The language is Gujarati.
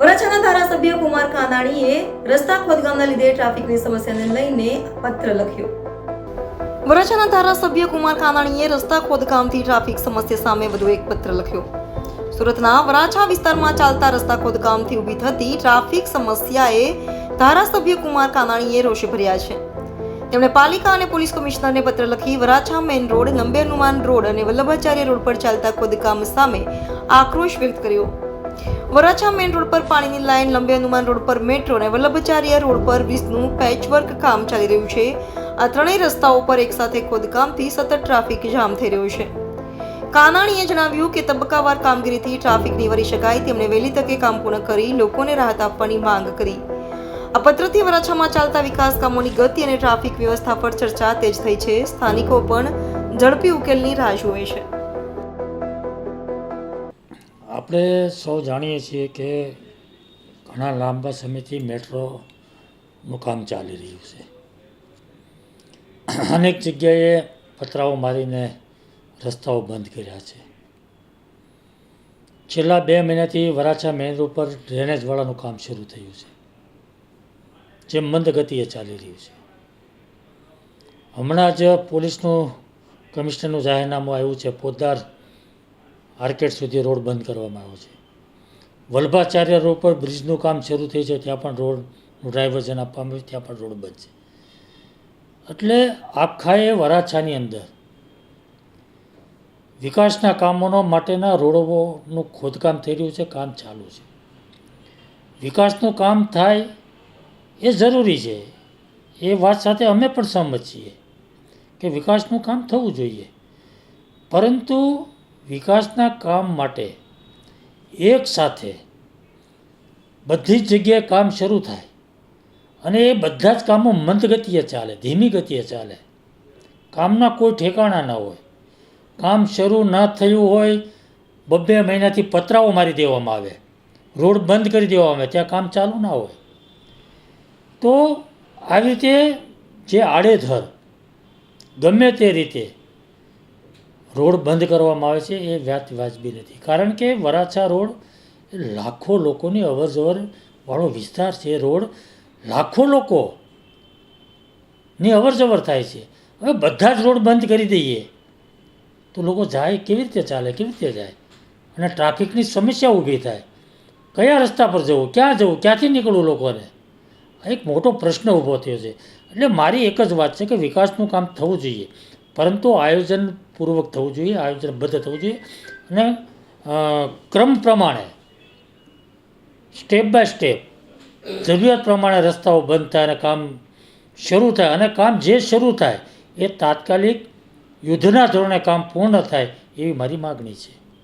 વરાછાના ધારાસભ્ય કુમાર કાનાણીએ રસ્તા ખોદકામના લીધે ટ્રાફિકની સમસ્યાને લઈને પત્ર લખ્યો. વરાછાના ધારાસભ્ય કુમાર કાનાણીએ રસ્તા ખોદકામથી ટ્રાફિક સમસ્યા સામે વધુ એક પત્ર લખ્યો. સુરતના વરાછા વિસ્તારમાં ચાલતા રસ્તા ખોદકામથી ઊભી થતી ટ્રાફિક સમસ્યાએ ધારાસભ્ય કુમાર કાનાણીએ રોષે ભર્યા છે. તેમણે પાલિકા અને પોલીસ કમિશનરને પત્ર લખી Varachha main road, લંબે Hanuman road અને વલ્લભાચાર્ય રોડ પર ચાલતા ખોદકામ સામે આક્રોશ વ્યક્ત કર્યો. વરાછા મેઇન રોડ પર પાણીની લાઇન, લંબે હનુમાન રોડ પર મેટ્રો અને વલ્લભાચાર્ય રોડ પર બ્રિજનું પેચવર્ક કામ ચાલી રહ્યું છે. આ ત્રણેય રસ્તાઓ પર એકસાથે ખોદકામથી સતત ટ્રાફિક જામ થઈ રહ્યો છે. કાનાણીએ જણાવ્યું કે તબક્કાવાર કામગીરીથી ટ્રાફિક નિવારી શકાય. તેમણે વહેલી તકે કામ પૂર્ણ કરી લોકોને રાહત આપવાની માંગ કરી. આ પત્રથી વરાછામાં ચાલતા વિકાસ કામોની ગતિ અને ટ્રાફિક વ્યવસ્થા પર ચર્ચા તેજ થઈ છે. સ્થાનિકો પણ ઝડપી ઉકેલની રાહ જુએ છે. આપણે સૌ જાણીએ છીએ કે ઘણા લાંબા સમયથી મેટ્રોનું કામ ચાલી રહ્યું છે. અનેક જગ્યાએ પતરાઓ મારીને રસ્તાઓ બંધ કર્યા છે. છેલ્લા 2 મહિનાથી વરાછા મેઇન રોડ પર ડ્રેનેજવાળાનું કામ શરૂ થયું છે, જે મંદ ગતિએ ચાલી રહ્યું છે. હમણાં જ પોલીસનું કમિશનરનું જાહેરનામું આવ્યું છે. પોદ્દાર આર્કેડ સુધી રોડ બંધ કરવામાં આવ્યો છે. વલ્લભાચાર્ય રોડ પર બ્રિજનું કામ શરૂ થયું છે, ત્યાં પણ રોડનું ડાયવર્ઝન આપવામાં આવ્યું, ત્યાં પણ રોડ બંધ છે. એટલે આખાએ વરાછાની અંદર વિકાસના કામોનો માટેના રોડોનું ખોદકામ થઈ રહ્યું છે, કામ ચાલુ છે. વિકાસનું કામ થાય એ જરૂરી છે. એ વાત સાથે અમે પણ સહમત છીએ કે વિકાસનું કામ થવું જોઈએ, પરંતુ વિકાસના કામ માટે એક સાથે બધી જ જગ્યાએ કામ શરૂ થાય અને એ બધા જ કામો મંદ ગતિએ ચાલે, ધીમી ગતિએ ચાલે, કામના કોઈ ઠેકાણા ન હોય, કામ શરૂ ન થયું હોય, 2 મહિનાથી પતરાઓ મારી દેવામાં આવે, રોડ બંધ કરી દેવામાં આવે, ત્યાં કામ ચાલુ ના હોય, તો આવી રીતે જે આડેધડ ગમે તે રીતે રોડ બંધ કરવામાં આવે છે એ વાજબી નથી. કારણ કે વરાછા રોડ લાખો લોકોની અવરજવરવાળો વિસ્તાર છે. રોડ લાખો લોકોની અવરજવર થાય છે. હવે બધા જ રોડ બંધ કરી દઈએ તો લોકો જાય કેવી રીતે, ચાલે કેવી રીતે જાય, અને ટ્રાફિકની સમસ્યા ઊભી થાય. કયા રસ્તા પર જવું, ક્યાં જવું, ક્યાંથી નીકળવું લોકોને, આ એક મોટો પ્રશ્ન ઊભો થયો છે. એટલે મારી એક જ વાત છે કે વિકાસનું કામ થવું જોઈએ, પરંતુ આયોજનપૂર્વક થવું જોઈએ, આયોજનબદ્ધ થવું જોઈએ, અને ક્રમ પ્રમાણે સ્ટેપ બાય સ્ટેપ જરૂરિયાત પ્રમાણે રસ્તાઓ બંધ થાય અને કામ શરૂ થાય, અને કામ જે શરૂ થાય એ તાત્કાલિક યુદ્ધના ધોરણે કામ પૂર્ણ થાય એવી મારી માગણી છે.